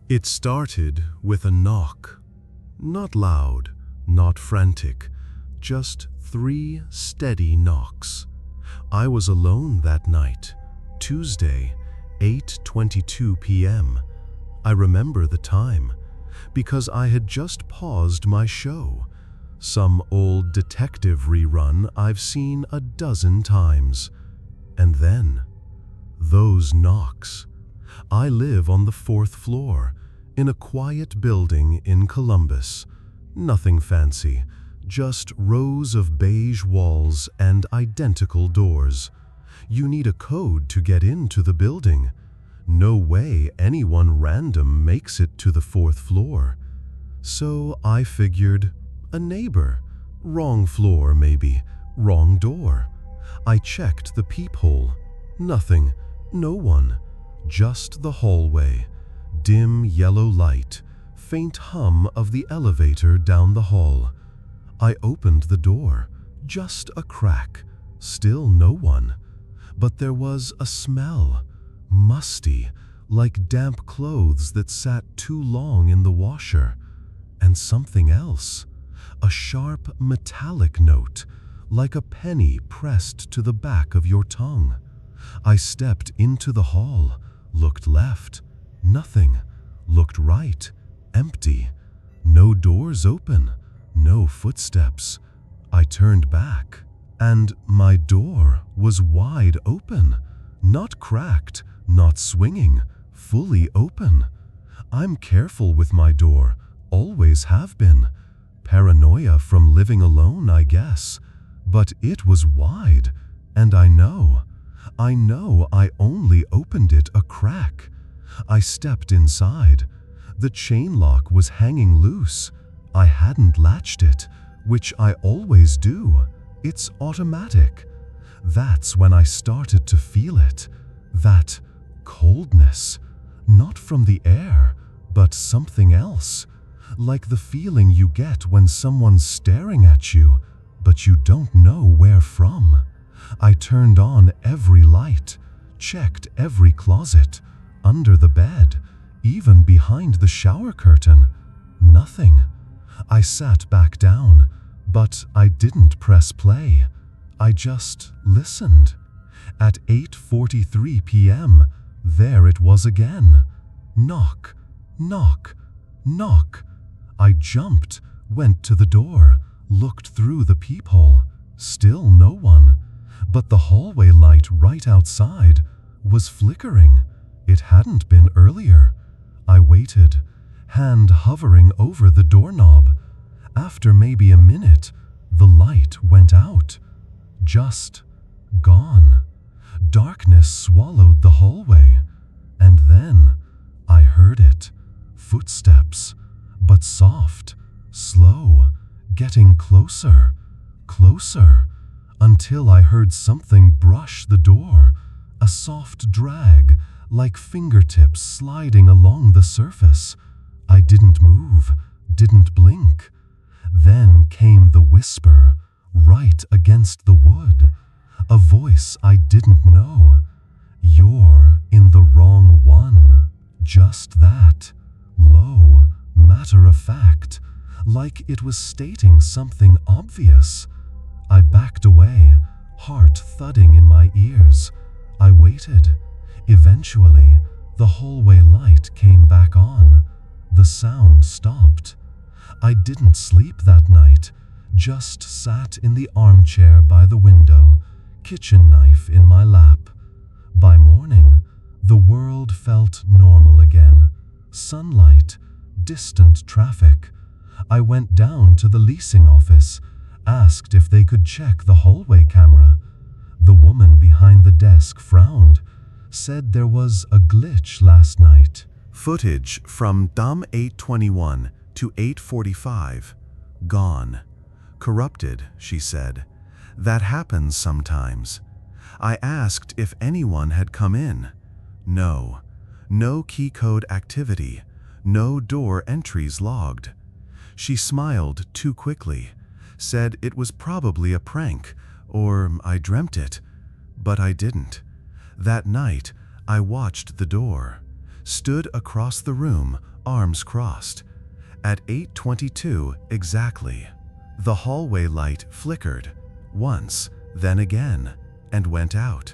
It started with a knock. Not loud, not frantic, just 3 steady knocks. I was alone that night, Tuesday, 8:22 p.m. I remember the time, because I had just paused my show. Some old detective rerun I've seen a dozen times. And then, those knocks. I live on the 4th floor, in a quiet building in Columbus. Nothing fancy, just rows of beige walls and identical doors. You need a code to get into the building. No way anyone random makes it to the 4th floor. So I figured, a neighbor. Wrong floor maybe, wrong door. I checked the peephole. Nothing, no one. Just the hallway. Dim yellow light, faint hum of the elevator down the hall. I opened the door, just a crack, still no one. But there was a smell, musty, like damp clothes that sat too long in the washer. And something else, a sharp metallic note, like a penny pressed to the back of your tongue. I stepped into the hall, looked left, nothing. Looked right, empty. No doors open, no footsteps. I turned back, and my door was wide open. Not cracked, not swinging, fully open. I'm careful with my door, always have been. Paranoia from living alone, I guess. But it was wide, and I know I only opened it a crack. I stepped inside. The chain lock was hanging loose. I hadn't latched it, which I always do. It's automatic. That's when I started to feel it. That coldness. Not from the air, but something else. Like the feeling you get when someone's staring at you, but you don't know where from. I turned on every light, checked every closet, under the bed, even behind the shower curtain. Nothing. I sat back down, but I didn't press play. I just listened. At 8:43 p.m., there it was again. Knock, knock, knock. I jumped, went to the door, looked through the peephole. Still no one. But the hallway light right outside was flickering. It hadn't been earlier. I waited, hand hovering over the doorknob. After maybe a minute, the light went out. Just gone. Darkness swallowed the hallway. And then I heard it. Footsteps, but soft, slow, getting closer, closer, until I heard something brush the door, a soft drag, like fingertips sliding along the surface. I didn't move, didn't blink. Then came the whisper, right against the wood, a voice I didn't know. You're in the wrong one. Just that, low, matter of fact, like it was stating something obvious. I backed away, heart thudding in my ears. I waited. Eventually, the hallway light came back on. The sound stopped. I didn't sleep that night, just sat in the armchair by the window, kitchen knife in my lap. By morning, the world felt normal again. Sunlight, distant traffic. I went down to the leasing office, asked if they could check the hallway camera. The woman behind the desk frowned, said there was a glitch last night. Footage from dumb 8:21 to 8:45. Gone. Corrupted, she said. That happens sometimes. I asked if anyone had come in. No. No key code activity. No door entries logged. She smiled too quickly, said it was probably a prank, or I dreamt it. But I didn't. That night, I watched the door. stood across the room, arms crossed. At 8:22 exactly. The hallway light flickered, once, then again, and went out.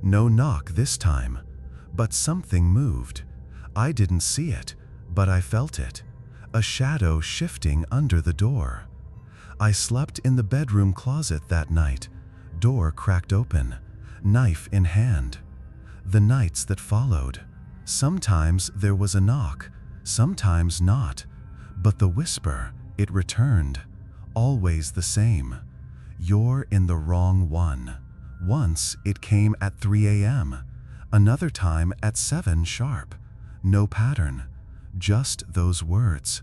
No knock this time, but something moved. I didn't see it, but I felt it. A shadow shifting under the door. I slept in the bedroom closet that night, door cracked open, knife in hand. The nights that followed, sometimes there was a knock, sometimes not, but the whisper, it returned, always the same. You're in the wrong one. Once it came at 3 a.m., another time at 7 sharp. No pattern, just those words.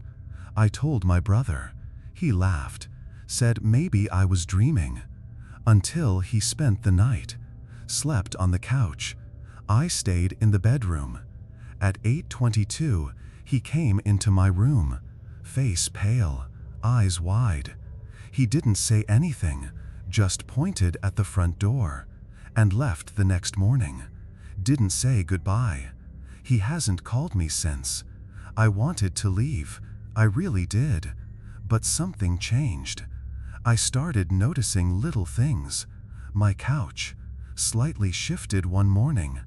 I told my brother. He laughed, said maybe I was dreaming. Until he spent the night, slept on the couch. I stayed in the bedroom. At 8:22, he came into my room, face pale, eyes wide. He didn't say anything, just pointed at the front door, and left the next morning. Didn't say goodbye. He hasn't called me since. I wanted to leave, I really did, but something changed. I started noticing little things. My couch slightly shifted one morning,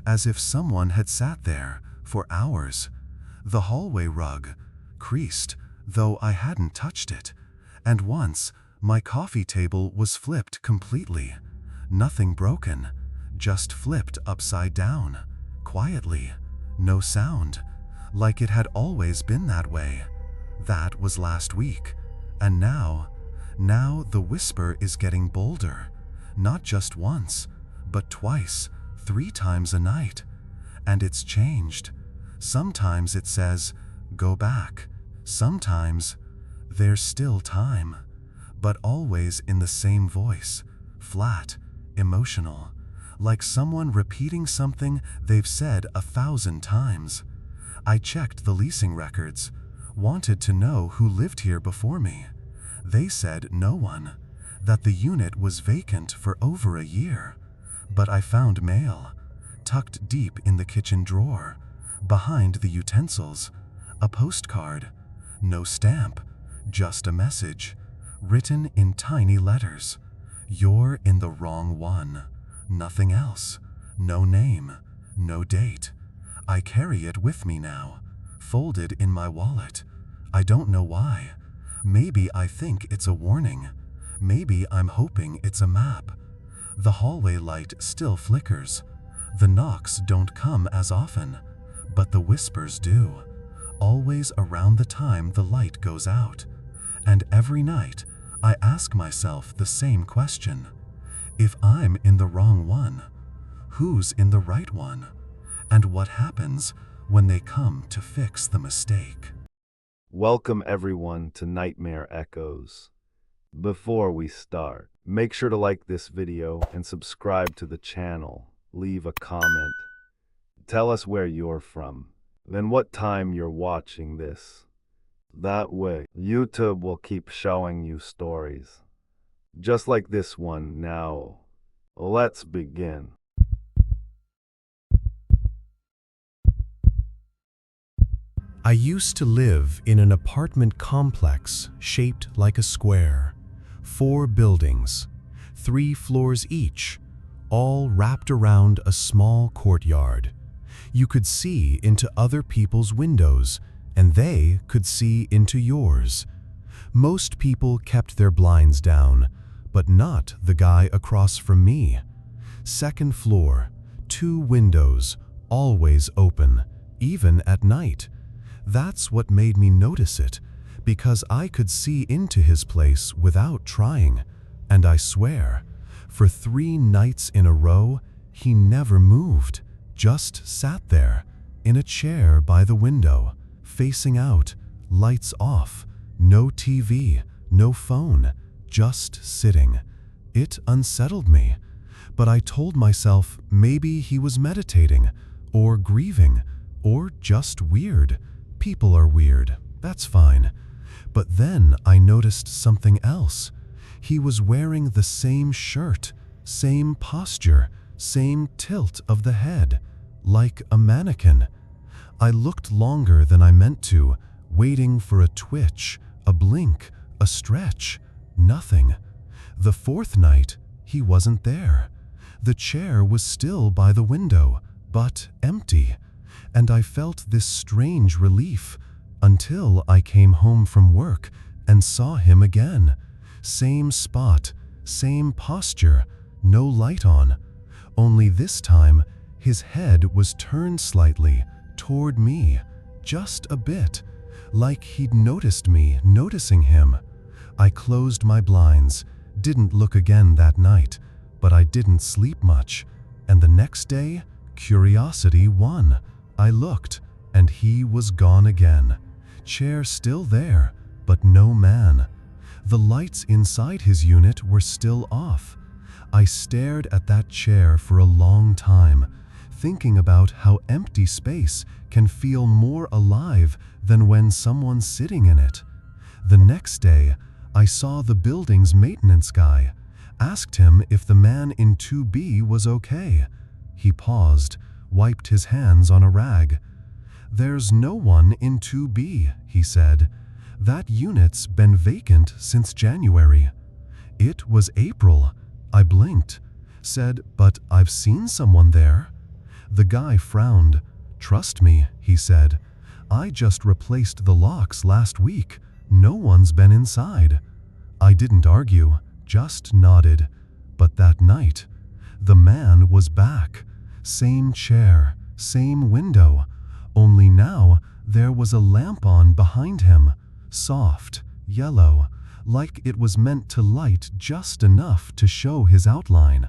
as if someone had sat there for hours. The hallway rug creased, though I hadn't touched it. And once, my coffee table was flipped completely. Nothing broken, just flipped upside down, quietly, no sound, like it had always been that way. That was last week, and now the whisper is getting bolder. Not just once, but twice, 3 times a night. And it's changed. Sometimes it says, go back. Sometimes, there's still time. But always in the same voice, flat, emotional, like someone repeating something they've said 1,000 times. I checked the leasing records, wanted to know who lived here before me. They said no one, that the unit was vacant for over a year. But I found mail, tucked deep in the kitchen drawer, behind the utensils, a postcard, no stamp, just a message, written in tiny letters. You're in the wrong one. Nothing else. No name, no date. I carry it with me now, folded in my wallet. I don't know why. Maybe I think it's a warning. Maybe I'm hoping it's a map. The hallway light still flickers. The knocks don't come as often, but the whispers do. Always around the time the light goes out. And every night, I ask myself the same question. If I'm in the wrong one, who's in the right one? And what happens when they come to fix the mistake? Welcome everyone to Nightmare Echoes. Before we start, make sure to like this video and subscribe to the channel. Leave a comment. Tell us where you're from, then what time you're watching this. That way, YouTube will keep showing you stories just like this one. Now, let's begin. I used to live in an apartment complex shaped like a square. 4 buildings, 3 floors each, all wrapped around a small courtyard. You could see into other people's windows, and they could see into yours. Most people kept their blinds down, but not the guy across from me. 2nd floor, 2 windows, always open, even at night. That's what made me notice it, because I could see into his place without trying. And I swear, for 3 nights in a row, he never moved, just sat there, in a chair by the window, facing out, lights off, no TV, no phone, just sitting. It unsettled me, but I told myself maybe he was meditating, or grieving, or just weird. People are weird, that's fine. But then I noticed something else. He was wearing the same shirt, same posture, same tilt of the head, like a mannequin. I looked longer than I meant to, waiting for a twitch, a blink, a stretch. Nothing. The fourth night, he wasn't there. The chair was still by the window, but empty, and I felt this strange relief until I came home from work and saw him again. Same spot, same posture, no light on. Only this time, his head was turned slightly toward me, just a bit, like he'd noticed me noticing him. I closed my blinds, didn't look again that night, but I didn't sleep much, and the next day, curiosity won. I looked, and he was gone again. Chair still there, but no man. The lights inside his unit were still off. I stared at that chair for a long time, thinking about how empty space can feel more alive than when someone's sitting in it. The next day, I saw the building's maintenance guy, asked him if the man in 2B was okay. He paused, wiped his hands on a rag. "There's no one in 2B, he said. "That unit's been vacant since January." It was April. I blinked, said, "But I've seen someone there." The guy frowned. "Trust me," he said. "I just replaced the locks last week. No one's been inside." I didn't argue, just nodded. But that night, the man was back. Same chair, same window. Only now, there was a lamp on behind him. Soft, yellow, like it was meant to light just enough to show his outline.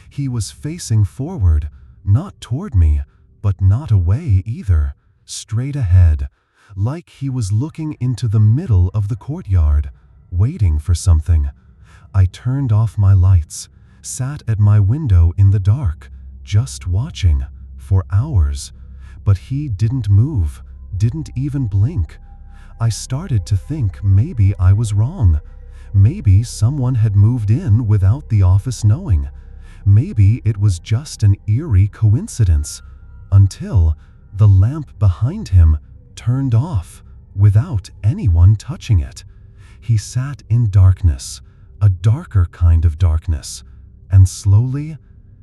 He was facing forward, not toward me, but not away either, straight ahead, like he was looking into the middle of the courtyard, waiting for something. I turned off my lights, sat at my window in the dark, just watching, for hours. But he didn't move, didn't even blink. I started to think maybe I was wrong. Maybe someone had moved in without the office knowing. Maybe it was just an eerie coincidence. Until the lamp behind him turned off without anyone touching it. He sat in darkness, a darker kind of darkness, and slowly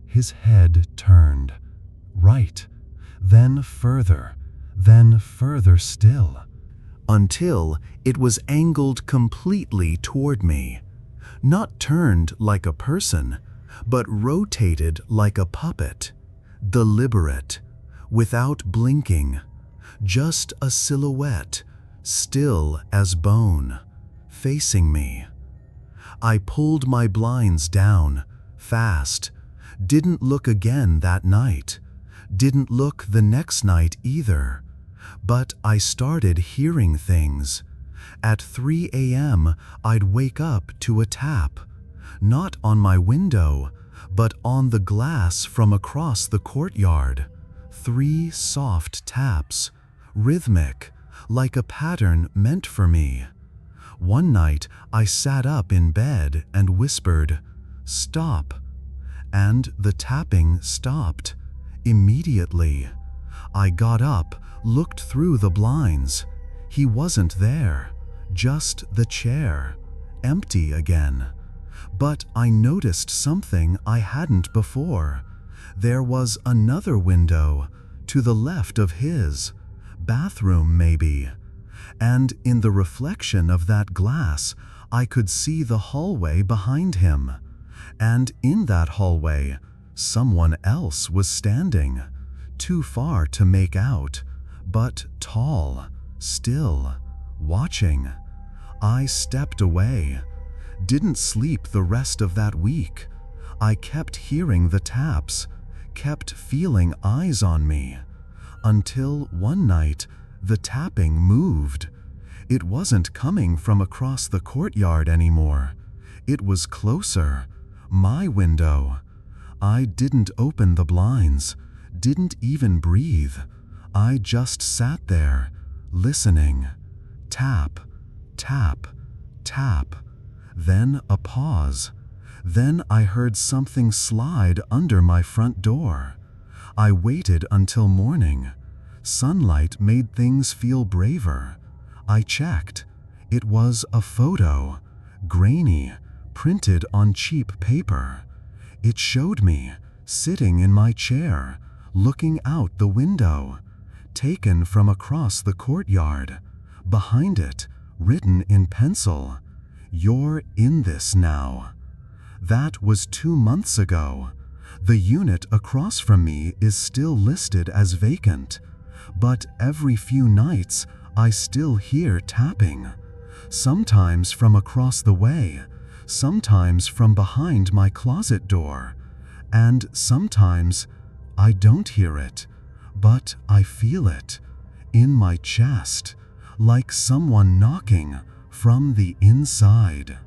his head turned. Right, then further still, until it was angled completely toward me. Not turned like a person, but rotated like a puppet. Deliberate, without blinking, just a silhouette, still as bone, facing me. I pulled my blinds down, fast. Didn't look again that night. Didn't look the next night either. But I started hearing things. At 3 a.m., I'd wake up to a tap. Not on my window, but on the glass from across the courtyard. 3 soft taps, rhythmic, like a pattern meant for me. One night, I sat up in bed and whispered, "Stop." And the tapping stopped. Immediately. I got up, looked through the blinds. He wasn't there, just the chair, empty again. But I noticed something I hadn't before. There was another window, to the left of his, bathroom maybe. And in the reflection of that glass, I could see the hallway behind him. And in that hallway, someone else was standing, too far to make out, but tall, still, watching. I stepped away. Didn't sleep the rest of that week. I kept hearing the taps, kept feeling eyes on me, until one night the tapping moved. It wasn't coming from across the courtyard anymore. It was closer, my window. I didn't open the blinds, didn't even breathe. I just sat there, listening. Tap, tap, tap. Then a pause. Then I heard something slide under my front door. I waited until morning. Sunlight made things feel braver. I checked. It was a photo, grainy, printed on cheap paper. It showed me, sitting in my chair, looking out the window, taken from across the courtyard. Behind it, written in pencil, "You're in this now." That was 2 months ago. The unit across from me is still listed as vacant, but every few nights I still hear tapping. Sometimes from across the way, sometimes from behind my closet door, and sometimes I don't hear it, but I feel it in my chest, like someone knocking from the inside.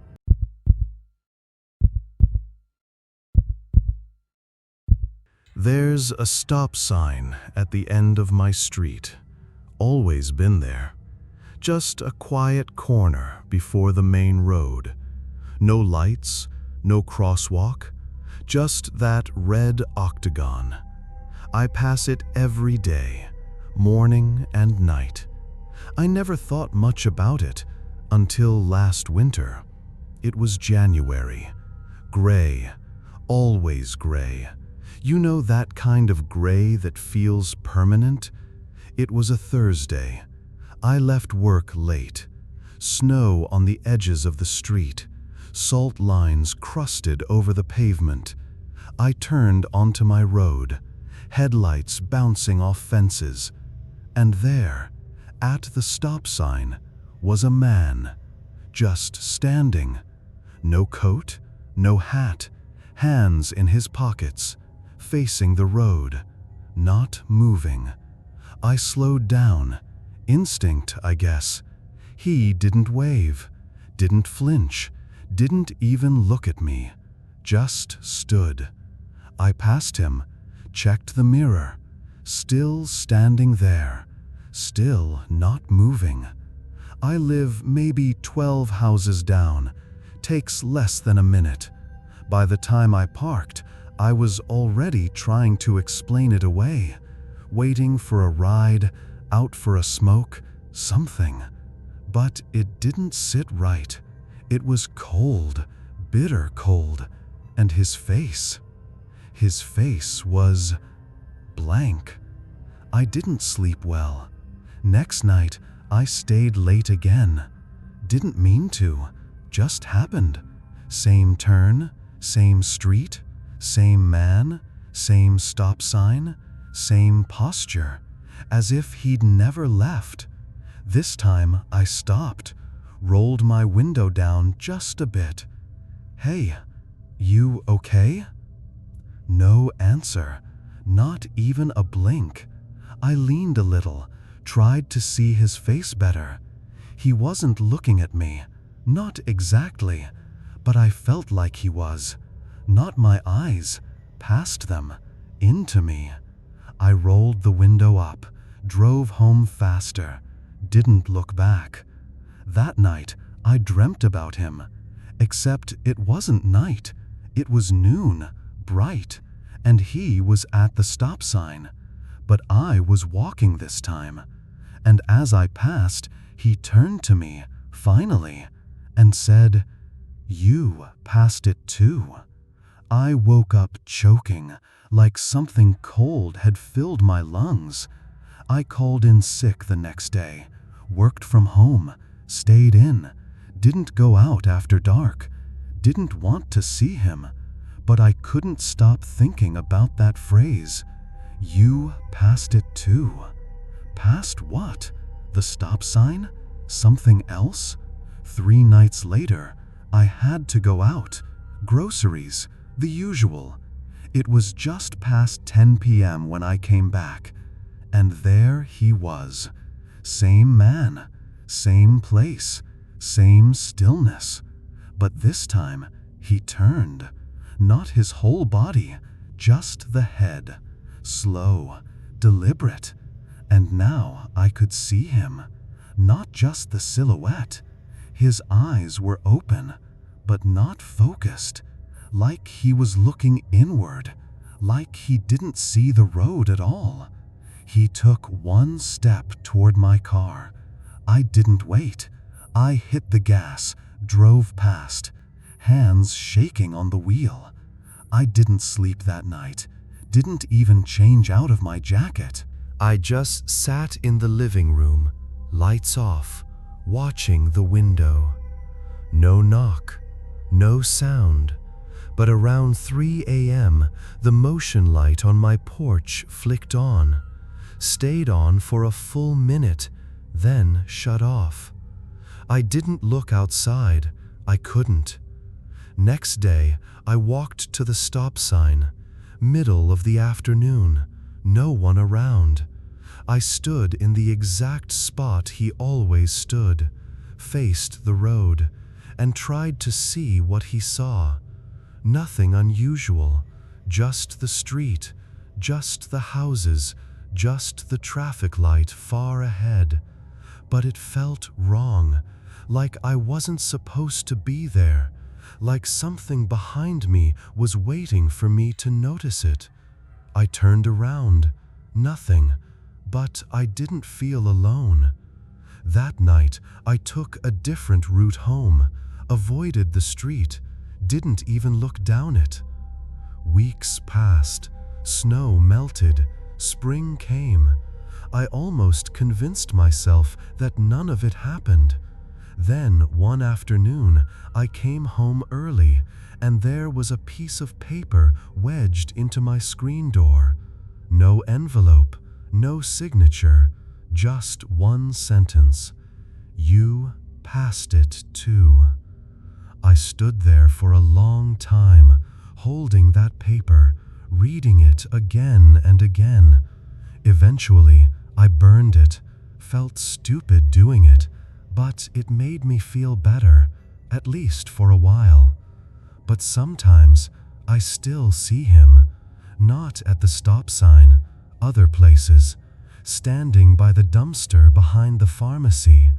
There's a stop sign at the end of my street. Always been there. Just a quiet corner before the main road. No lights, no crosswalk, just that red octagon. I pass it every day, morning and night. I never thought much about it until last winter. It was January. Gray, always gray. You know that kind of gray that feels permanent? It was a Thursday. I left work late. Snow on the edges of the street. Salt lines crusted over the pavement. I turned onto my road, headlights bouncing off fences. And there, at the stop sign, was a man, just standing. No coat, no hat, hands in his pockets, facing the road, not moving. I slowed down. Instinct, I guess. He didn't wave, didn't flinch, didn't even look at me, just stood. I passed him, checked the mirror, still standing there, still not moving. I live maybe 12 houses down, takes less than a minute. By the time I parked, I was already trying to explain it away, waiting for a ride, out for a smoke, something. But it didn't sit right. It was cold, bitter cold, and his face was blank. I didn't sleep well. Next night, I stayed late again. Didn't mean to, just happened. Same turn, same street, same man, same stop sign, same posture, as if he'd never left. This time I stopped, rolled my window down just a bit. "Hey, you okay?" No answer, not even a blink. I leaned a little, tried to see his face better. He wasn't looking at me, not exactly, but I felt like he was. Not my eyes, past them, into me. I rolled the window up, drove home faster, didn't look back. That night, I dreamt about him. Except it wasn't night, it was noon, bright, and he was at the stop sign. But I was walking this time. And as I passed, he turned to me, finally, and said, "You passed it too." I woke up choking, like something cold had filled my lungs. I called in sick the next day, worked from home, stayed in, didn't go out after dark, didn't want to see him, but I couldn't stop thinking about that phrase. You passed it too. Past what? The stop sign? Something else? 3 nights later, I had to go out. Groceries, the usual. It was just past 10 p.m. when I came back, and there he was. Same man, same place, same stillness. But this time, he turned. Not his whole body, just the head. Slow, deliberate. And now I could see him. Not just the silhouette. His eyes were open, but not focused. Like he was looking inward. Like he didn't see the road at all. He took one step toward my car. I didn't wait. I hit the gas, drove past, hands shaking on the wheel. I didn't sleep that night, didn't even change out of my jacket. I just sat in the living room, lights off, watching the window. No knock, no sound, but around 3 a.m., the motion light on my porch flicked on, stayed on for a full minute, then shut off. I didn't look outside. I couldn't. Next day, I walked to the stop sign. Middle of the afternoon, no one around. I stood in the exact spot he always stood, faced the road, and tried to see what he saw. Nothing unusual, just the street, just the houses, just the traffic light far ahead. But it felt wrong, like I wasn't supposed to be there, like something behind me was waiting for me to notice it. I turned around, nothing, but I didn't feel alone. That night, I took a different route home, avoided the street, didn't even look down it. Weeks passed, snow melted, spring came. I almost convinced myself that none of it happened. Then, one afternoon, I came home early, and there was a piece of paper wedged into my screen door. No envelope, no signature, just one sentence. You passed it too. I stood there for a long time, holding that paper, reading it again and again. Eventually, I burned it, felt stupid doing it, but it made me feel better, at least for a while. But sometimes I still see him, not at the stop sign, other places, standing by the dumpster behind the pharmacy,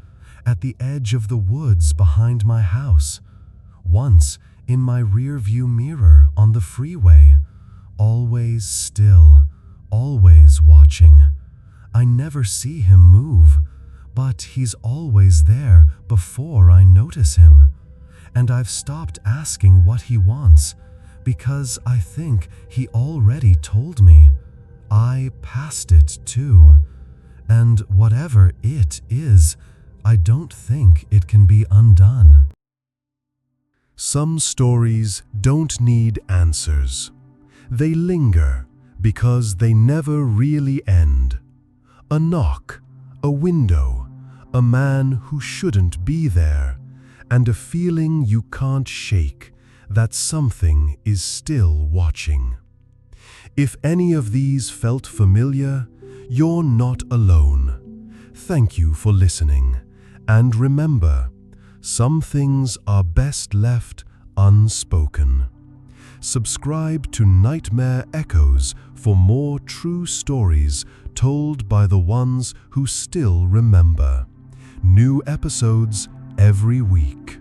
at the edge of the woods behind my house, once in my rearview mirror on the freeway, always still, always watching. I never see him move, but he's always there before I notice him. And I've stopped asking what he wants, because I think he already told me. I passed it too. And whatever it is, I don't think it can be undone. Some stories don't need answers. They linger because they never really end. A knock, a window, a man who shouldn't be there, and a feeling you can't shake that something is still watching. If any of these felt familiar, you're not alone. Thank you for listening, and remember, some things are best left unspoken. Subscribe to Nightmare Echoes for more true stories told by the ones who still remember. New episodes every week.